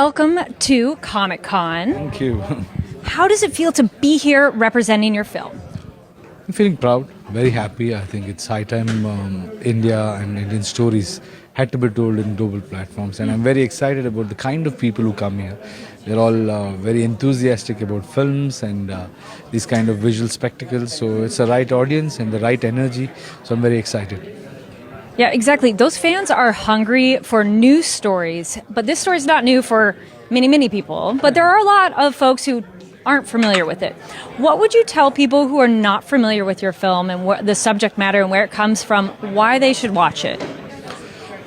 Welcome to Comic Con. Thank you. How does it feel to be here representing your film? I'm feeling proud, very happy. I think it's high time India and Indian stories had to be told in global platforms. And I'm very excited about the kind of people who come here. They're all very enthusiastic about films and these kind of visual spectacles. So it's the right audience and the right energy. So I'm very excited. Yeah, exactly. Those fans are hungry for new stories, but this story is not new for many people. But there are a lot of folks who aren't familiar with it. What would you tell people who are not familiar with your film and the subject matter and where it comes from, why they should watch it?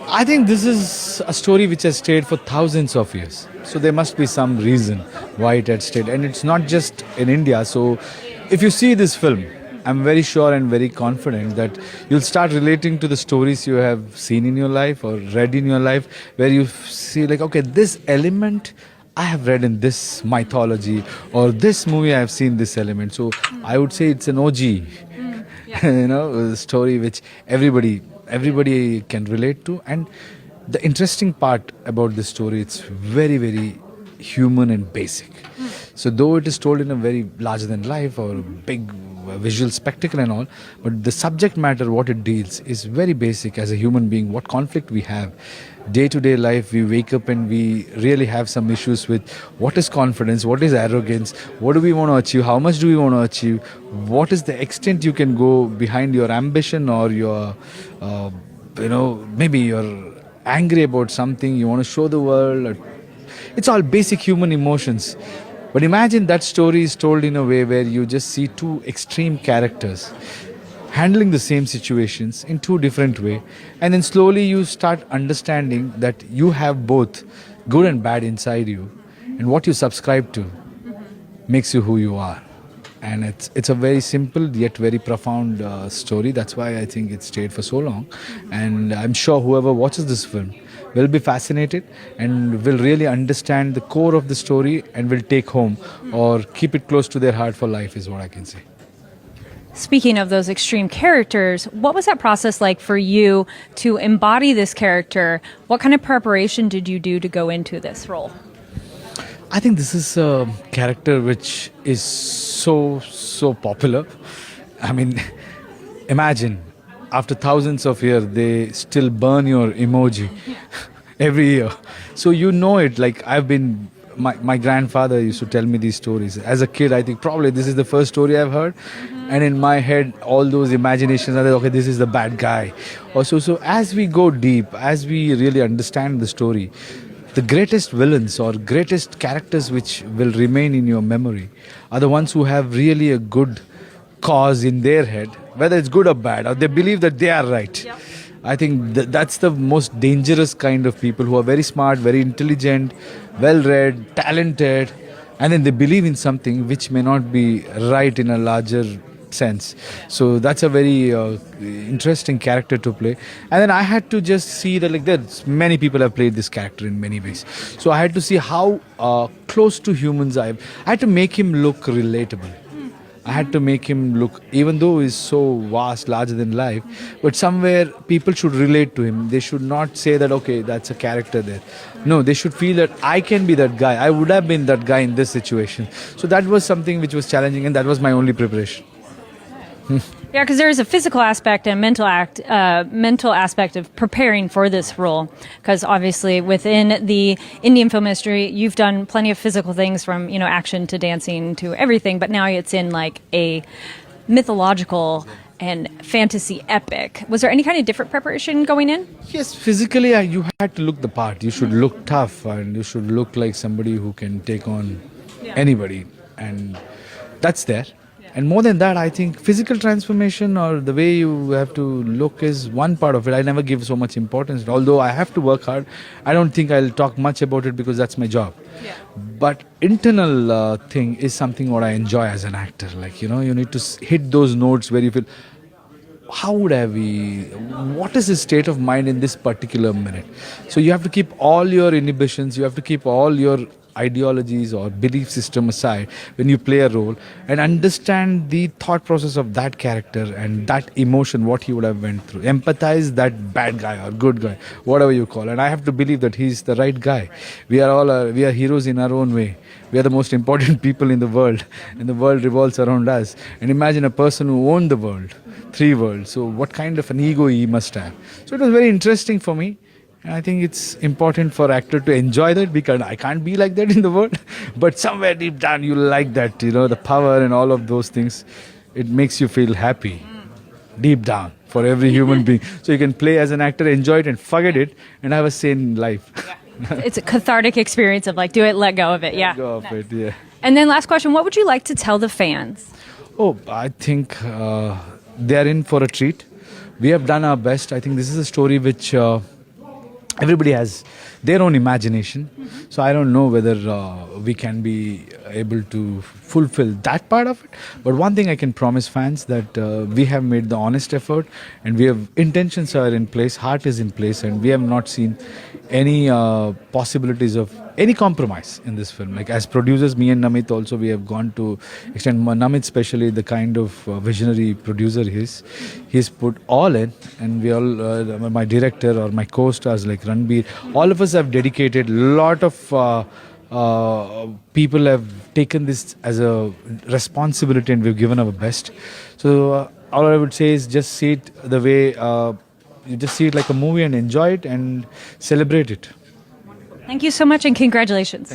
I think this is a story which has stayed for thousands of years. So there must be some reason why it had stayed. And it's not just in India. So if you see this film, I'm very sure and very confident that you'll start relating to the stories you have seen in your life or read in your life, where you see like, okay, this element I have read in this mythology, or this movie I have seen this element. So I would say it's an OG, a story which everybody can relate to. And the interesting part about this story, it's very human and basic. So though it is told in a very larger than life or big visual spectacle and all, but the subject matter, what it deals, is very basic as a human being. What conflict we have day to day life, we wake up and we really have some issues with what is confidence, what is arrogance, what do we want to achieve, how much do we want to achieve, what is the extent you can go behind your ambition, or your maybe you're angry about something you want to show the world. It's all basic human emotions. But imagine that story is told in a way where you just see two extreme characters handling the same situations in two different ways. And then slowly you start understanding that you have both good and bad inside you. And what you subscribe to makes you who you are. And it's a very simple yet very profound story. That's why I think it stayed for so long. And I'm sure whoever watches this film will be fascinated and will really understand the core of the story and will take home or keep it close to their heart for life, is what I can say. Speaking of those extreme characters, what was that process like for you to embody this character? What kind of preparation did you do to go into this role? I think this is a character which is so popular. I mean, imagine after thousands of years, they still burn your emoji every year. So you know it. Like my grandfather used to tell me these stories. As a kid, I think probably this is the first story I've heard. And in my head, all those imaginations are like, okay, this is the bad guy. Also, so as we go deep, as we really understand the story, the greatest villains or greatest characters which will remain in your memory are the ones who have really a good cause in their head, whether it's good or bad, or they believe that they are right. Yep. I think that's the most dangerous kind of people, who are very smart, very intelligent, well-read, talented, and then they believe in something which may not be right in a larger sense. So that's a very interesting character to play. And then I had to just see that there's many people have played this character in many ways. So I had to see how close to humans I had to make him look relatable. I had to make him look, even though he's so vast, larger than life, but somewhere people should relate to him. They should not say that, okay, that's a character there. No, they should feel that I can be that guy. I would have been that guy in this situation. So that was something which was challenging, and that was my only preparation. Yeah, because there is a physical aspect and mental aspect of preparing for this role. Because obviously, within the Indian film industry, you've done plenty of physical things, from action to dancing to everything. But now it's in like a mythological and fantasy epic. Was there any kind of different preparation going in? Yes, physically, you had to look the part. You should look tough, and you should look like somebody who can take on anybody, and that's there. And more than that, I think physical transformation or the way you have to look is one part of it. I never give so much importance. Although I have to work hard, I don't think I'll talk much about it because that's my job. Yeah. But internal thing is something what I enjoy as an actor. You need to hit those notes where you feel, how would I be? What is his state of mind in this particular minute? So you have to keep all your inhibitions, you have to keep all your ideologies or belief system aside when you play a role and understand the thought process of that character and that emotion, what he would have went through. Empathize that bad guy or good guy, whatever you call. And I have to believe that he's the right guy. We are all we are heroes in our own way. We are the most important people in the world, and the world revolves around us. And imagine a person who owned the world, 3 worlds. So what kind of an ego he must have. So it was very interesting for me. And I think it's important for actor to enjoy that, because I can't be like that in the world. But somewhere deep down you like that, the power and all of those things. It makes you feel happy deep down for every human being. So you can play as an actor, enjoy it and forget it and have a sane life. It's a cathartic experience of like, do it, let go of it. Yeah. Go of it, yeah. And then last question, what would you like to tell the fans? Oh, I think they're in for a treat. We have done our best. I think this is a story which everybody has their own imagination. So I don't know whether we can be able to fulfill that part of it. But one thing I can promise fans, that we have made the honest effort, and we have intentions are in place, heart is in place, and we have not seen any possibilities of any compromise in this film. Like as producers, me and Namit also, we have gone to extend. Namit especially, the kind of visionary producer he is, he's put all in, and we all, my director or my co-stars like Ranveer, all of us have dedicated. Lot of people have taken this as a responsibility, and we've given our best. So all I would say is just see it the way you just see it like a movie and enjoy it and celebrate it. Thank you so much and congratulations.